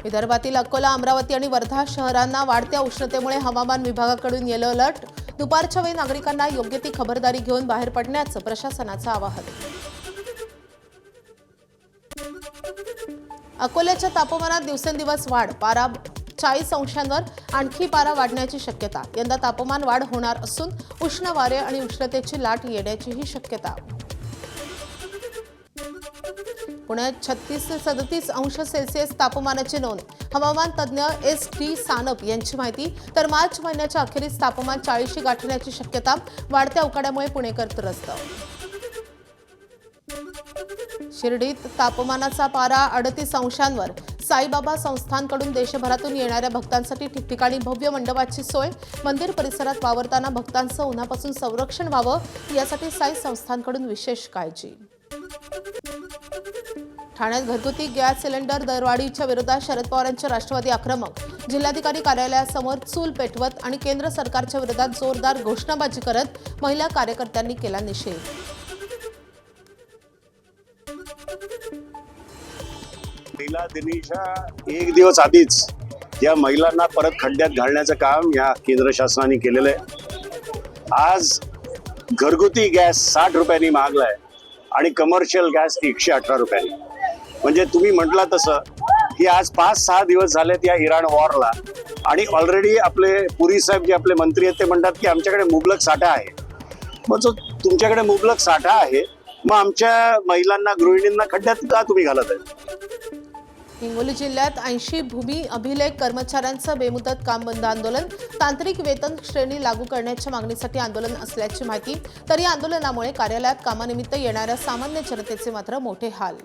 विदर्भातील अकोला, अमरावती आणि वर्धा शहरांना वाढत्या उष्णतेमुळे हवामान विभागाकडून येलो अलर्ट। दुपारच्या वेळी नागरिकांना योग्य ती खबरदारी घेऊन बाहेर पडण्याचं प्रशासनाचं आवाहन। अकोल्याच्या तापमानात दिवसेंदिवस वाढ, पारा 40 अंशांवर आणखी पारा वाढण्याची शक्यता। यंदा तापमान वाढ होणार असून उष्ण वारे आणि उष्णतेची लाट येण्याचीही शक्यता। पुण्यात 36 ते 37 अंश सेल्सिअस तापमानाची नोंद। हवामान तज्ज्ञ SD सानप यांची माहिती। तर मार्च महिन्याच्या अखेरीस तापमान 40शी गाठण्याची शक्यता। वाढत्या उकाड्यामुळे पुणेकर त्रस्त। शिर्डीत तापमानाचा पारा 38 अंशांवर। साईबाबा संस्थानकडून देशभरातून येणाऱ्या भक्तांसाठी ठिकठिकाणी भव्य मंडपाची सोय। मंदिर परिसरात वावरताना भक्तांचं उन्हापासून संरक्षण व्हावं यासाठी साई संस्थानकडून विशेष काळजी। ठाण्यात घरगुती गॅस सिलेंडर दरवाढीच्या विरोधात शरद पवारांचे राष्ट्रवादी आक्रमक। जिल्हाधिकारी कार्यालयासमोर चूल पेटवत आणि केंद्र सरकारच्या विरोधात जोरदार घोषणाबाजी करत महिला कार्यकर्त्यांनी केला निषेध। महिला दिनाच्या एक दिवस आधीच या महिलांना परत खड्ड्यात घालण्याचं काम या केंद्र शासनाने केलेलं आहे। आज घरगुती गॅस 60 रुपयांनी महागलाय आणि कमर्शियल गॅस 118 रुपयांनी। म्हणजे तुम्ही म्हटलं तसं की आज 5-6 दिवस झालेत या इराण वॉरला आणि ऑलरेडी आपले पुरी साहेब जे आपले मंत्री आहेत ते म्हणतात की आमच्याकडे मुबलक साठा आहे। मग जो तुमच्याकडे मुबलक साठा आहे मग आमच्या महिलांना, गृहिणींना खड्ड्यात का तुम्ही घालत आहे? हिंगोली जिल्ह्यात 80 भूमी अभिलेख कर्मचाऱ्यांचं बेमुदत काम बंद आंदोलन। तांत्रिक वेतन श्रेणी लागू करण्याच्या मागणीसाठी आंदोलन असल्याची माहिती। तर या आंदोलनामुळे कार्यालयात कामानिमित्त येणाऱ्या सामान्य जनतेचे मात्र मोठे हाल।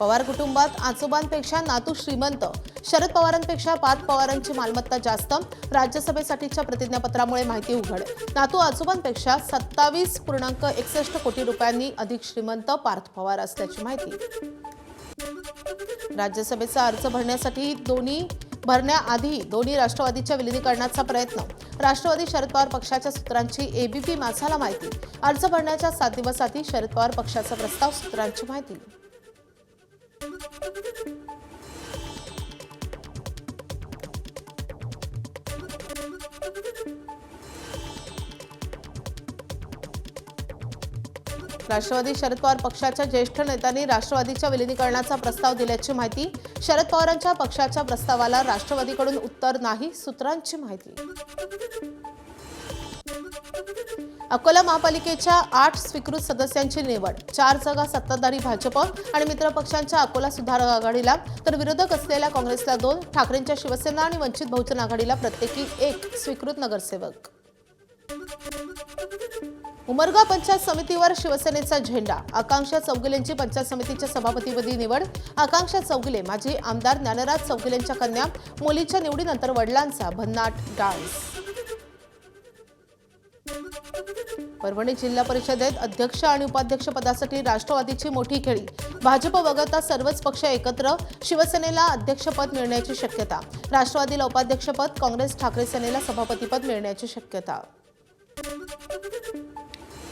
पवार कुटुंबात आजोबांपेक्षा नातू श्रीमंत। शरद पवारांपेक्षा पार्थ पवारांची मालमत्ता जास्त। राज्यसभेसाठीच्या प्रतिज्ञापत्रामुळे माहिती उघड। नातू आजोबांपेक्षा 27.61 कोटी रुपयांनी अधिक श्रीमंत पार्थ पवार असल्याची माहिती। राज्यसभेचा अर्ज भरण्याआधी दोन्ही राष्ट्रवादीच्या विलिनीकरणाचा प्रयत्न। राष्ट्रवादी शरद पवार पक्षाच्या सूत्रांची ABP माझाला माहिती। अर्ज भरण्याच्या 7 दिवस आधी शरद पवार पक्षाचा प्रस्ताव, सूत्रांची माहिती। राष्ट्रवादी शरद पवार पक्षाच्या ज्येष्ठ नेत्यांनी राष्ट्रवादीच्या विलिनीकरणाचा प्रस्ताव दिल्याची माहिती। शरद पवारांच्या पक्षाच्या प्रस्तावाला राष्ट्रवादीकडून उत्तर नाही, सूत्रांची माहिती। अकोला महापालिकेच्या 8 स्वीकृत सदस्यांची निवड। 4 जागा सत्ताधारी भाजप आणि मित्रपक्षांच्या अकोला सुधार आघाडीला, तर विरोधक असलेल्या काँग्रेसला 2, ठाकरेंच्या शिवसेना आणि वंचित बहुजन आघाडीला प्रत्येकी 1 स्वीकृत नगरसेवक। उमरगा पंचायत समितीवर शिवसेनेचा झेंडा। आकांक्षा चौगुलेंची पंचायत समितीच्या सभापतीपदी निवड। आकांक्षा चौगुले माजी आमदार ज्ञानराज चौगुलेंच्या कन्या। मुलीच्या निवडीनंतर वडिलांचा भन्नाट डान्स। परभणी जिल्हा परिषदेत अध्यक्ष आणि उपाध्यक्ष पदासाठी राष्ट्रवादीची मोठी खेळी। भाजप वगळता सर्वच पक्ष एकत्र। शिवसेनेला अध्यक्षपद मिळण्याची शक्यता। राष्ट्रवादीला उपाध्यक्षपद, काँग्रेस ठाकरे सेनेला सभापतीपद मिळण्याची शक्यता।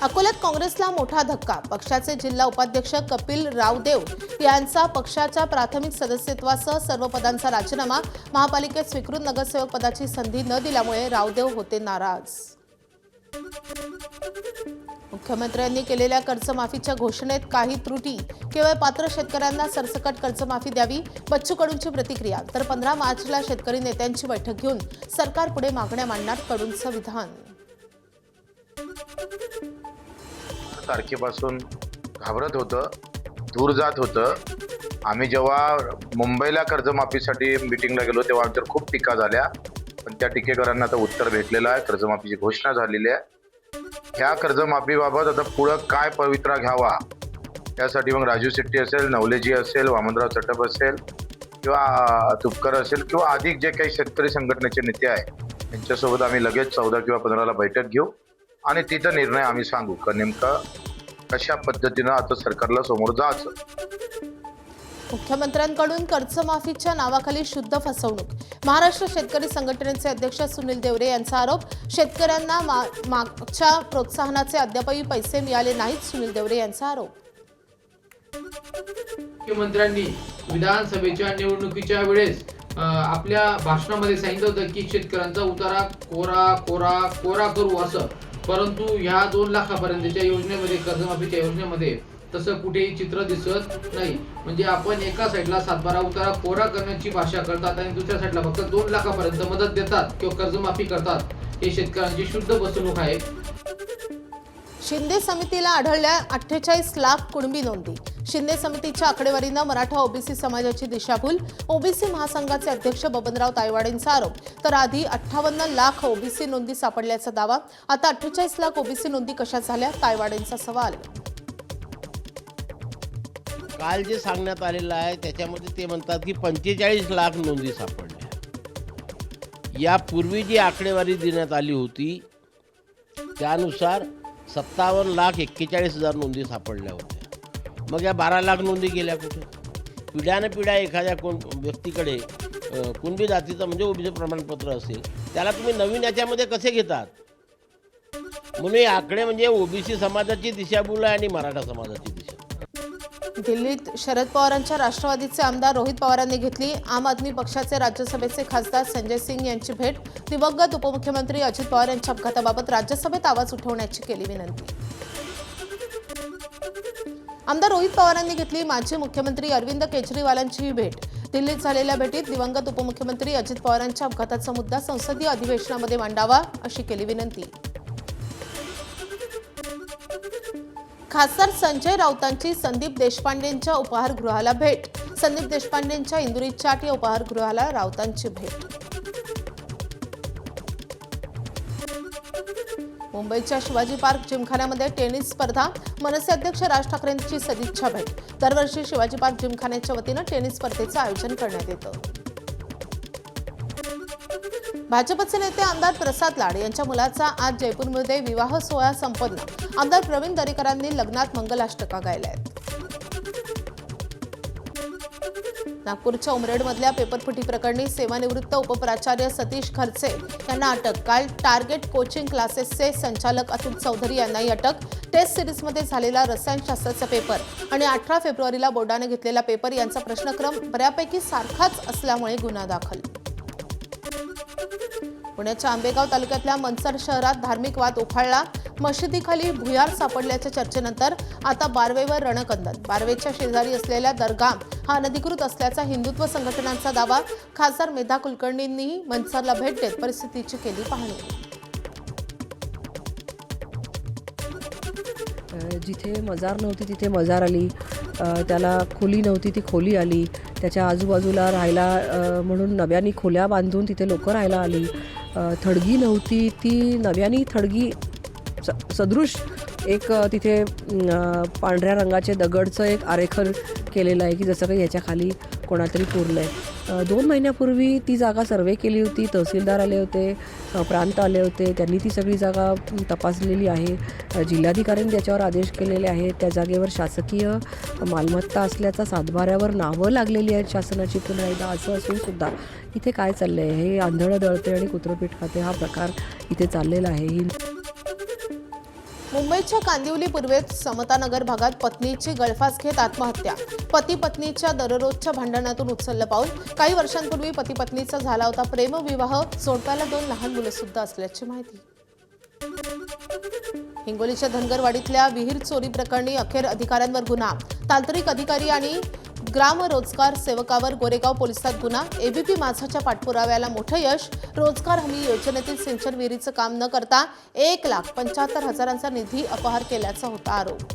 अकोल्यात काँग्रेसला मोठा धक्का। पक्षाचे जिल्हा उपाध्यक्ष कपिल रावदेव यांचा पक्षाच्या प्राथमिक सदस्यत्वासह सर्व पदांचा राजीनामा। महापालिकेत स्वीकृत नगरसेवक पदाची संधी न दिल्यामुळे रावदेव होते नाराज। मुख्यमंत्र्यांनी केलेल्या कर्जमाफीच्या घोषणेत काही त्रुटी। केवळ पात्र शेतकऱ्यांना सरसकट कर्जमाफी द्यावी, बच्चू कडूंची प्रतिक्रिया। तर 15 मार्चला शेतकरी नेत्यांची बैठक घेऊन सरकारपुढे मागण्या मांडणार, कडूंचं विधान। तारखेपासून घाबरत होतं, दूर जात होतं। आम्ही जेव्हा मुंबईला कर्जमाफीसाठी मीटिंगला गेलो तेव्हा आमच्यावर खूप टीका झाल्या, पण त्या टीकेकरांना आता उत्तर भेटलेलं आहे। कर्जमाफीची घोषणा झालेली आहे। ह्या कर्जमाफीबाबत आता पुढं काय पवित्रा घ्यावा यासाठी मग राजू शेट्टी असेल, नवलेजी असेल, वामनराव चटप असेल किंवा तुपकर असेल किंवा अधिक जे काही शेतकरी संघटनेचे नेते आहेत यांच्यासोबत आम्ही लगेच 14 किंवा 15ला बैठक घेऊ आणि तिथं निर्णय आम्ही सांगू का नेमका कशा पद्धतीनं आता सरकारला समोर जायचं। मुख्यमंत्र्यांकडून कर्जमाफीच्या नावाखाली शुद्ध फसवणूक। महाराष्ट्र शेतकरी संघटनेचे अध्यक्ष सुनील देवरे यांचा आरोप। शेतकऱ्यांना मागच्या प्रोत्साहनाचे अद्यापही पैसे मिळाले नाहीत, सुनील देवरे यांचा आरोप। मुख्यमंत्र्यांनी विधानसभेच्या निवडणुकीच्या वेळेस आपल्या भाषणामध्ये सांगितलं होतं की शेतकऱ्यांचा उतारा कोरा कोरा कोरा करू असं, परंतु ह्या 2 लाखापर्यंतच्या योजनेमध्ये, कर्जमाफीच्या योजनेमध्ये तसं कुठेही चित्र दिसत नाही. म्हणजे आपण एका साईडला 7-12 उतारा कोरा करण्याची भाषा करतात आणि दुसऱ्या साईडला फक्त 2 लाखापर्यंत मदत देतात किंवा कर्जमाफी करतात. हे शेतकऱ्यांची शुद्ध फसवणूक आहे. शिंदे समितीला आढळल्या 48 लाख कुणबी नोंदी. शिंदे समितीच्या आकडेवारीनं मराठा ओबीसी समाजाची दिशाभूल. ओबीसी महासंघाचे अध्यक्ष बबनराव तायवाडेंचा आरोप. तर आधी 58 लाख ओबीसी नोंदी सापडल्याचा दावा. आता 48 लाख ओबीसी नोंदी कशा झाल्या, तायवाडेंचा सवाल. काल जे सांगण्यात आलेलं आहे त्याच्यामध्ये ते म्हणतात की 45 लाख नोंदी सापडल्या. यापूर्वी जी आकडेवारी देण्यात आली होती त्यानुसार 57,41,000 नोंदी सापडल्या होत्या. मग या 12 लाख नोंदी गेल्या कुठे? पिढ्यानं पिढ्या एखाद्या व्यक्तीकडे कुणबी जातीचं म्हणजे ओबीसी प्रमाणपत्र असेल त्याला तुम्ही नवीन याच्यामध्ये कसे घेतात? म्हणून हे आकडे म्हणजे ओबीसी समाजाची दिशाभूल आहे आणि मराठा समाजाची दिशाभूल. दिल्लीत शरद पवारांच्या राष्ट्रवादीचे आमदार रोहित पवारांनी घेतली आम आदमी पक्षाचे राज्यसभेचे खासदार संजय सिंग यांची भेट. दिवंगत उपमुख्यमंत्री अजित पवार यांच्या अपघाताबाबत राज्यसभेत आवाज उठवण्याची केली विनंती. आमदार रोहित पवारांनी घेतली माजी मुख्यमंत्री अरविंद केजरीवालांचीही भेट. दिल्लीत झालेल्या भेटीत दिवंगत उपमुख्यमंत्री अजित पवारांच्या अपघाताचा मुद्दा संसदीय अधिवेशनामध्ये मांडावा अशी केली विनंती. खासदार संजय राऊतांची संदीप देशपांडेंच्या उपहारगृहाला भेट. संदीप देशपांडेंच्या इंदुरी चाट या उपहारगृहाला राऊतांची भेट. मुंबईच्या शिवाजी पार्क जिमखान्यामध्ये टेनिस स्पर्धा. मनसे अध्यक्ष राज ठाकरेंची सदिच्छा भेट. दरवर्षी शिवाजी पार्क जिमखान्याच्या वतीनं टेनिस स्पर्धेचं आयोजन करण्यात येतं. भाजपचे नेते आमदार प्रसाद लाड यांच्या मुलाचा आज जयपूरमध्ये विवाह सोहळा संपन्न. आमदार प्रवीण दरेकरांनी लग्नात मंगलाष्टका गायल्या आहेत. नागपूरच्या उमरेडमधल्या पेपरफुटी प्रकरणी सेवानिवृत्त उपप्राचार्य सतीश खर्चे यांना अटक. काल टार्गेट कोचिंग क्लासेसचे संचालक अतुल चौधरी यांनाही अटक. टेस्ट सिरीजमध्ये झालेला रसायनशास्त्राचा पेपर आणि 18 फेब्रुवारीला बोर्डाने घेतलेला पेपर यांचा प्रश्नक्रम बऱ्यापैकी सारखाच असल्यामुळे गुन्हा दाखल. पुण्याच्या आंबेगाव तालुक्यातल्या मनसर शहरात धार्मिक वाद उफाळला. मशिदीखाली भुयार सापडल्याच्या चर्चेनंतर आता बारवेवर रणकंदन. बारवेच्या शेजारी असलेल्या दरगाह हा अनधिकृत असल्याचा हिंदुत्व संघटनांचा दावा. खासदार मेधा कुलकर्णींनीही मनसरला भेट देत परिस्थितीची केली पाहणी. जिथे मजार नव्हती तिथे मजार आली, त्याला खोली नव्हती ती खोली आली, त्याच्या आजूबाजूला राहायला म्हणून नव्याने खोल्या बांधून तिथे लोकं राहायला आली. थडगी नव्हती ती नव्याने थडगी सदृश एक तिथे पांढऱ्या रंगाचे दगडचं एक आरेखन केलेलं आहे की जसं काही ह्याच्या खाली कोणातरी पुरलं आहे. 2 महिन्यापूर्वी ती जागा सर्वे केली होती. तहसीलदार आले होते, प्रांत आले होते, त्यांनी ती सगळी जागा तपासलेली आहे. जिल्हाधिकाऱ्यांनी त्याच्यावर आदेश केलेले आहेत. त्या जागेवर शासकीय मालमत्ता असल्याचा सातबाऱ्यावर नावं लागलेली आहेत शासनाची. पुन्हा एकदा असं असूनसुद्धा इथे काय चाललं आहे? हे आंधळं दळते आणि कुत्रपीठ खाते हा प्रकार इथे चाललेला आहे. मुंबईच्या कांदिवली पूर्वेत समतानगर भागात पत्नीची गळफास घेत आत्महत्या. पती पत्नीच्या दररोजच्या भांडणातून उचललं पाऊल. काही वर्षांपूर्वी पती पत्नीचा झाला होता प्रेमविवाह. जोडप्याला 2 लहान मुलं सुद्धा असल्याची माहिती. हिंगोलीच्या धनगरवाडीतल्या विहीर चोरी प्रकरणी अखेर अधिकाऱ्यांवर गुन्हा. तांत्रिक अधिकारी आणि ग्राम रोजगार सेवकावर गोरेगाव पोलिसात गुन्हा. एबीपी माझाच्या पाठपुराव्याला मोठं यश. रोजगार हमी योजनेतील सिंचन विहिरीचं काम न करता 1,75,000चा निधी अपहार केल्याचा होता आरोप.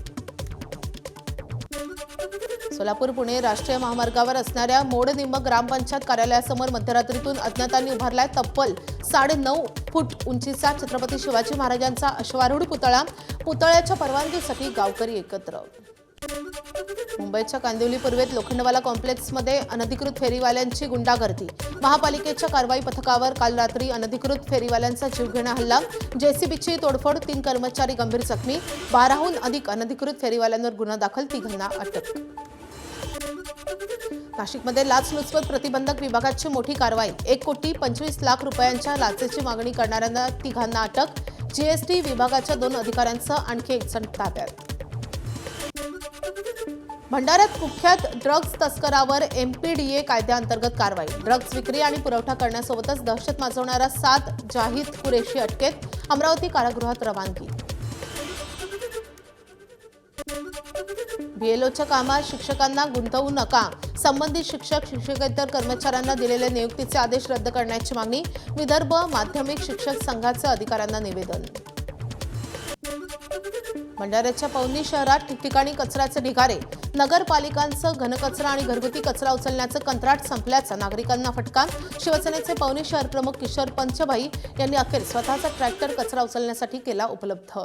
सोलापूर पुणे राष्ट्रीय महामार्गावर असणाऱ्या मोडनिंब ग्रामपंचायत कार्यालयासमोर मध्यरात्रीतून अज्ञातांनी उभारलाय तब्बल 9.5 फूट उंचीचा छत्रपती शिवाजी महाराजांचा अश्वारूढ पुतळा. पुतळ्याच्या परवानगीसाठी गावकरी एकत्र. मुंबईच्या कांदिवली पूर्वेत लोखंडवाला कॉम्प्लेक्समध्ये अनधिकृत फेरीवाल्यांची गुंडागर्दी. महापालिकेच्या कारवाई पथकावर काल रात्री अनधिकृत फेरीवाल्यांचा जीवघेणा हल्ला. जेसीबीची तोडफोड. 3 कर्मचारी गंभीर जखमी. 12हून अधिक अनधिकृत फेरीवाल्यांवर गुन्हा दाखल. 3घांना अटक. नाशिकमध्ये लाचलुचपत प्रतिबंधक विभागाची मोठी कारवाई. 1,25,00,000 रुपयांच्या लाचेची मागणी करणाऱ्यांना 3घांना अटक. जीएसटी विभागाच्या 2 अधिकाऱ्यांसह आणखी 1 जण ताब्यात. भंडाऱ्यात कुख्यात ड्रग्ज तस्करावर MPDA कायद्याअंतर्गत कारवाई. ड्रग्ज विक्री आणि पुरवठा करण्यासोबतच दहशत माजवणाऱ्या 7 जाहिद कुरेशी अटकेत. अमरावती कारागृहात रवानगी. BLOच्या कामात शिक्षकांना गुंतवू नका. संबंधित शिक्षक शिक्षकेतर कर्मचाऱ्यांना दिलेले नियुक्तीचे आदेश रद्द करण्याची मागणी. विदर्भ माध्यमिक शिक्षक संघाचं अधिकाऱ्यांना निवेदन. भंडाऱ्याच्या पवनी शहरात ठिकठिकाणी कचऱ्याचे ढिगारे. नगरपालिकांचं घनकचरा आणि घरगुती कचरा उचलण्याचं कंत्राट संपल्याचा नागरिकांना फटका. शिवसेनेचे पवनी शहर प्रमुख किशोर पंचभाई यांनी अखेर स्वतःचा ट्रॅक्टर कचरा उचलण्यासाठी केला उपलब्ध.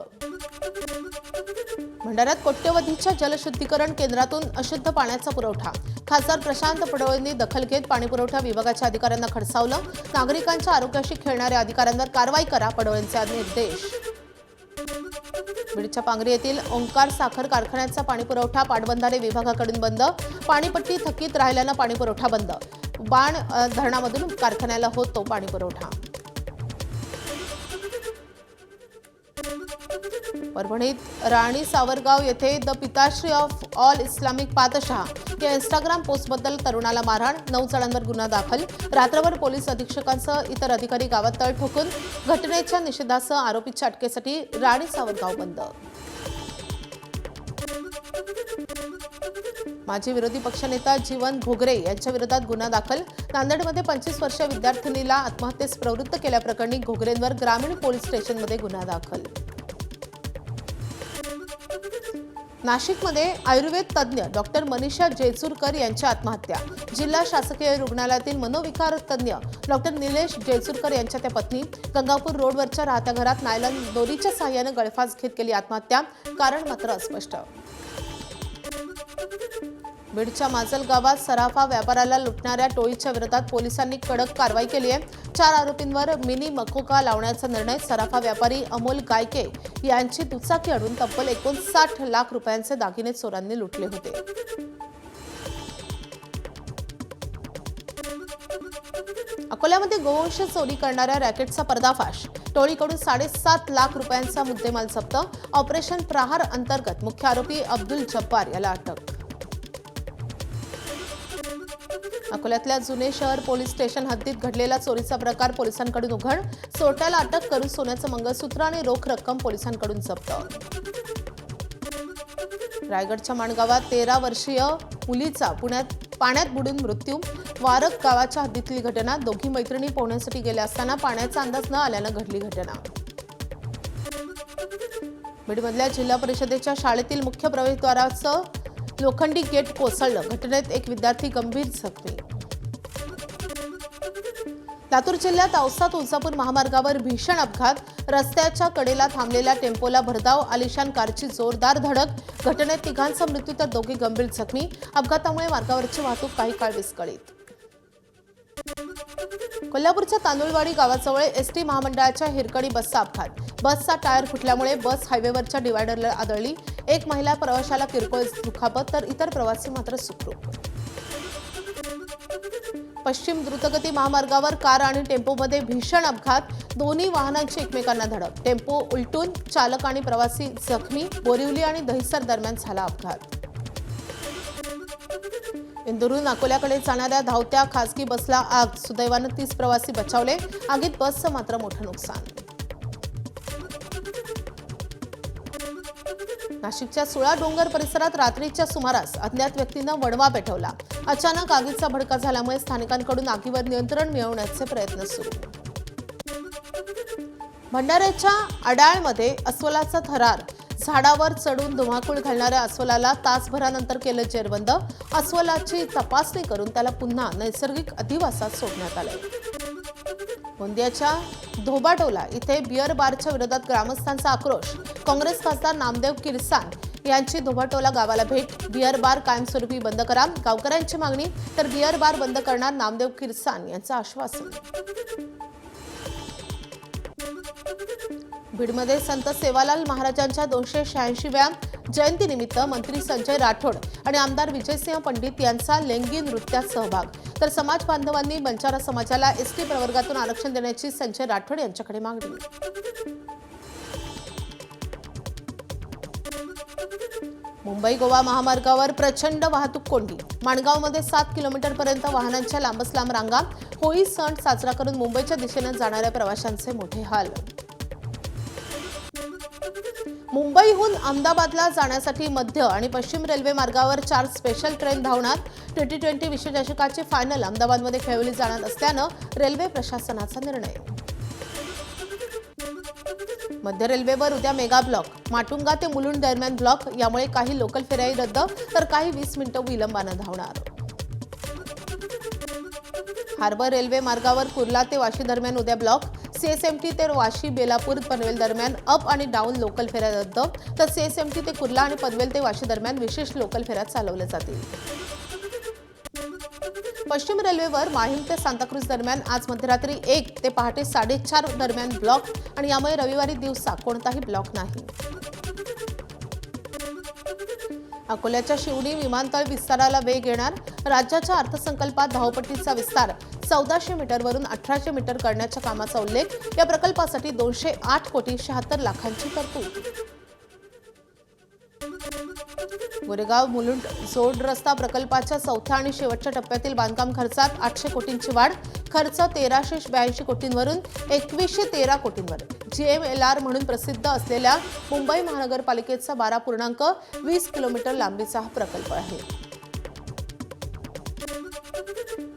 भंडाऱ्यात कोट्यवधीच्या जलशुद्धीकरण केंद्रातून अशुद्ध पाण्याचा पुरवठा. खासदार प्रशांत पडवळेंनी दखल घेत पाणीपुरवठा विभागाच्या अधिकाऱ्यांना खडसावलं. नागरिकांच्या आरोग्याशी खेळणाऱ्या अधिकाऱ्यांवर कारवाई करा, पडवळेंचे निर्देश. बीडच्या पांगरी येथील ओंकार साखर कारखान्याचा पाणीपुरवठा पाटबंधारे विभागाकडून बंद. पाणीपट्टी थकीत राहिल्यानं पाणीपुरवठा बंद. बाण धरणामधून कारखान्याला होतो पाणीपुरवठा. परभणीत राणी सावरगाव येथे द पिताश्री ऑफ ऑल इस्लामिक पातशाह या इंस्टाग्राम पोस्टबद्दल तरुणाला मारहाण. 9 जणांवर गुन्हा दाखल. रात्रभर पोलीस अधीक्षकांसह इतर अधिकारी गावात तळ ठोकून. घटनेच्या निषेधासह आरोपीच्या अटकेसाठी राणी सावरगाव बंद. माजी विरोधी पक्षनेता जीवन घोगरे यांच्या विरोधात गुन्हा दाखल. नांदेडमध्ये 25 वर्षीय विद्यार्थिनीला आत्महत्येस प्रवृत्त केल्याप्रकरणी घोगरेंवर ग्रामीण पोलीस स्टेशनमध्ये गुन्हा दाखल. नाशिकमध्ये आयुर्वेद तज्ज्ञ डॉक्टर मनीषा जेचुरकर यांची आत्महत्या. जिल्हा शासकीय रुग्णालयातील मनोविकार तज्ज्ञ डॉक्टर निलेश जेचुरकर यांच्या त्या पत्नी. गंगापूर रोडवरच्या राहत्या घरात नायलॉन दोरीच्या साहाय्याने गळफास घेत केली आत्महत्या. कारण मात्र अस्पष्ट. बीडच्या माजल गावात सराफा व्यापाराला लुटणाऱ्या टोळीच्या विरोधात पोलिसांनी कडक कारवाई केली आहे. 4 आरोपींवर मिनी मकोका लावण्याचा निर्णय. सराफा व्यापारी अमोल गायके यांची दुचाकी अडून तब्बल 59 लाख रुपयांचे दागिने चोरांनी लुटले होते. अकोल्यामध्ये गोवंश चोरी करणाऱ्या रॅकेटचा पर्दाफाश. टोळीकडून 7.5 लाख रुपयांचा मुद्देमाल जप्त. ऑपरेशन प्रहार अंतर्गत मुख्य आरोपी अब्दुल जब्बार याला अटक. अकोल्यातल्या जुने शहर पोलीस स्टेशन हद्दीत घडलेला चोरीचा प्रकार पोलिसांकडून उघड. चोरट्याला अटक करून सोन्याचं मंगळसूत्र आणि रोख रक्कम पोलिसांकडून जप्त. रायगडच्या माणगावात 13 वर्षीय मुलीचा पाण्यात बुडून मृत्यू. वारक गावाच्या हद्दीतली घटना. दोघी मैत्रिणी पोहण्यासाठी गेल्या असताना पाण्याचा अंदाज न आल्यानं घडली घटना. बीडमधल्या जिल्हा परिषदेच्या शाळेतील मुख्य प्रवेशद्वाराचं लोखंडी गेट कोसळलं. घटनेत एक विद्यार्थी गंभीर जखमी. लातूर जिल्ह्यात औसा तुळजापूर महामार्गावर भीषण अपघात. रस्त्याच्या कडेला थांबलेल्या टेम्पोला भरधाव आलिशान कारची जोरदार धडक. घटनेत 3घांचा मृत्यू तर 2 गंभीर जखमी. अपघातामुळे मार्गावरची वाहतूक काही काळ विस्कळीत. कोल्हापूरच्या तांदुळवाडी गावाजवळ एसटी महामंडळाच्या हिरकणी बसचा अपघात. बसचा टायर फुटल्यामुळे बस हायवेवरच्या डिवायडरला आदळली. एक महिला प्रवाशाला किरकोळ दुखापत तर इतर प्रवासी मात्र सुखरूप. पश्चिम द्रुतगती महामार्गावर कार आणि टेम्पोमध्ये भीषण अपघात. दोन्ही वाहनांची एकमेकांना धडक. टेम्पो उलटून चालक आणि प्रवासी जखमी. बोरिवली आणि दहिसर दरम्यान झाला अपघात. इंदूरहून अकोल्याकडे जाणाऱ्या धावत्या खासगी बसला आग. सुदैवानं 30 प्रवासी बचावले. आगीत बसचं मात्र मोठं नुकसान. नाशिकच्या सुळा डोंगर परिसरात रात्रीच्या सुमारास अज्ञात व्यक्तीनं वणवा पेटवला. अचानक आगीचा भडका झाल्यामुळे स्थानिकांकडून आगीवर नियंत्रण मिळवण्याचे प्रयत्न सुरू. भंडाऱ्याच्या अडाळमध्ये अस्वलाचा थरार. झाडावर चढून धुमाकूळ घालणाऱ्या अस्वलाला तासभरानंतर केलं जेरबंद. अस्वलाची तपासणी करून त्याला पुन्हा नैसर्गिक अधिवासात सोडण्यात आलं. गोंदियाच्या धोबाटोला इथे बियर बारच्या विरोधात ग्रामस्थांचा आक्रोश. काँग्रेस खासदार नामदेव किरसान यांची धोबाटोला गावाला भेट. बियर बार कायमस्वरूपी बंद करा, गावकऱ्यांची मागणी. तर बियर बार बंद करणार नामदेव किरसान यांचं आश्वासन. बीडमध्ये संत सेवालाल महाराजांच्या 286व्या जयंतीनिमित्त मंत्री संजय राठोड आणि आमदार विजयसिंह पंडित यांचा लेंगी नृत्यात सहभाग. तर समाज बांधवांनी बंजारा समाजाला एसटी प्रवर्गातून आरक्षण देण्याची संजय राठोड यांच्याकडे मागणी. मुंबई गोवा महामार्गावर प्रचंड वाहतूक कोंडी. माणगावमध्ये 7 किलोमीटरपर्यंत वाहनांच्या लांबच लांब रांगा. होळी सण साजरा करून मुंबईच्या दिशेने जाणाऱ्या प्रवाशांचे मोठे हाल. मुंबईहून अहमदाबादला जाण्यासाठी मध्य आणि पश्चिम रेल्वे मार्गावर 4 स्पेशल ट्रेन धावणार. T20 विश्वचषकाची फायनल अहमदाबादमध्ये खेळवली जाणार असल्यानं रेल्वे प्रशासनाचा निर्णय. मध्य रेल्वेवर उद्या मेगा ब्लॉक. माटुंगा ते मुलुंड दरम्यान ब्लॉक. यामुळे काही लोकल फेऱ्याही रद्द तर काही 20 मिनिटं विलंबानं धावणार. हार्बर रेल्वे मार्गावर कुर्ला ते वाशी दरम्यान उद्या ब्लॉक. CSMT ते वाशी बेलापूर पनवेल दरम्यान अप आणि डाऊन लोकल फेऱ्या रद्द तर CSMT ते कुर्ला आणि पनवेल ते वाशी दरम्यान विशेष लोकल फेऱ्या चालवल्या जातील. पश्चिम रेल्वेवर माहीम ते सांताक्रूज दरम्यान आज मध्यरात्री 1 ते पहाटे 4:30 दरम्यान ब्लॉक आणि यामुळे रविवारी दिवसा कोणताही ब्लॉक नाही. अकोल्याच्या शिवणी विमानतळ विस्ताराला वेग येणार. राज्याच्या अर्थसंकल्पात धावपट्टीचा विस्तार 1400 मीटरवरून 1800 मीटर करण्याच्या कामाचा उल्लेख. या प्रकल्पासाठी 208 कोटी 76 लाखांची तरतूद. गोरेगाव मुलुंड जोड रस्ता प्रकल्पाच्या 4थ्या आणि शेवटच्या टप्प्यातील बांधकाम खर्चात 800 कोटींची वाढ. खर्च 1382 कोटींवरून 2113 कोटींवर. GMLR म्हणून प्रसिद्ध असलेल्या मुंबई महानगरपालिकेचा 12.20 किलोमीटर लांबीचा हा प्रकल्प आहे.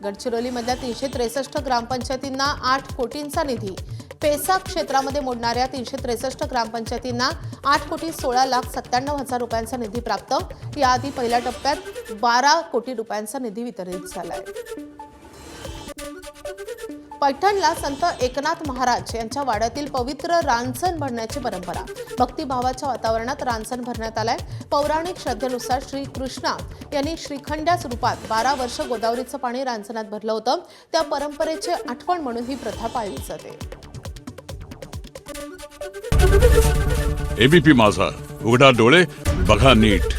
गडचिरोलीमधल्या 363 ग्रामपंचायतींना 8 कोटींचा निधी. पेसा क्षेत्रामध्ये मोडणाऱ्या 363 ग्रामपंचायतींना 8,16,97,000 रुपयांचा निधी प्राप्त. याआधी पहिल्या टप्प्यात 12 कोटी रुपयांचा निधी वितरित झालाय. पैठणला संत एकनाथ महाराज यांच्या वाड्यातील पवित्र रांजण भरण्याची परंपरा. भक्तिभावाच्या वातावरणात रांजण भरण्यात आलाय. पौराणिक श्रद्धेनुसार श्री कृष्णा यांनी श्रीखंड्या स्वरूपात 12 वर्ष गोदावरीचं पाणी रांजणात भरलं होतं. त्या परंपरेची आठवण म्हणून ही प्रथा पाळली जाते. ABP माझा, उघडा डोळे बघा नीट.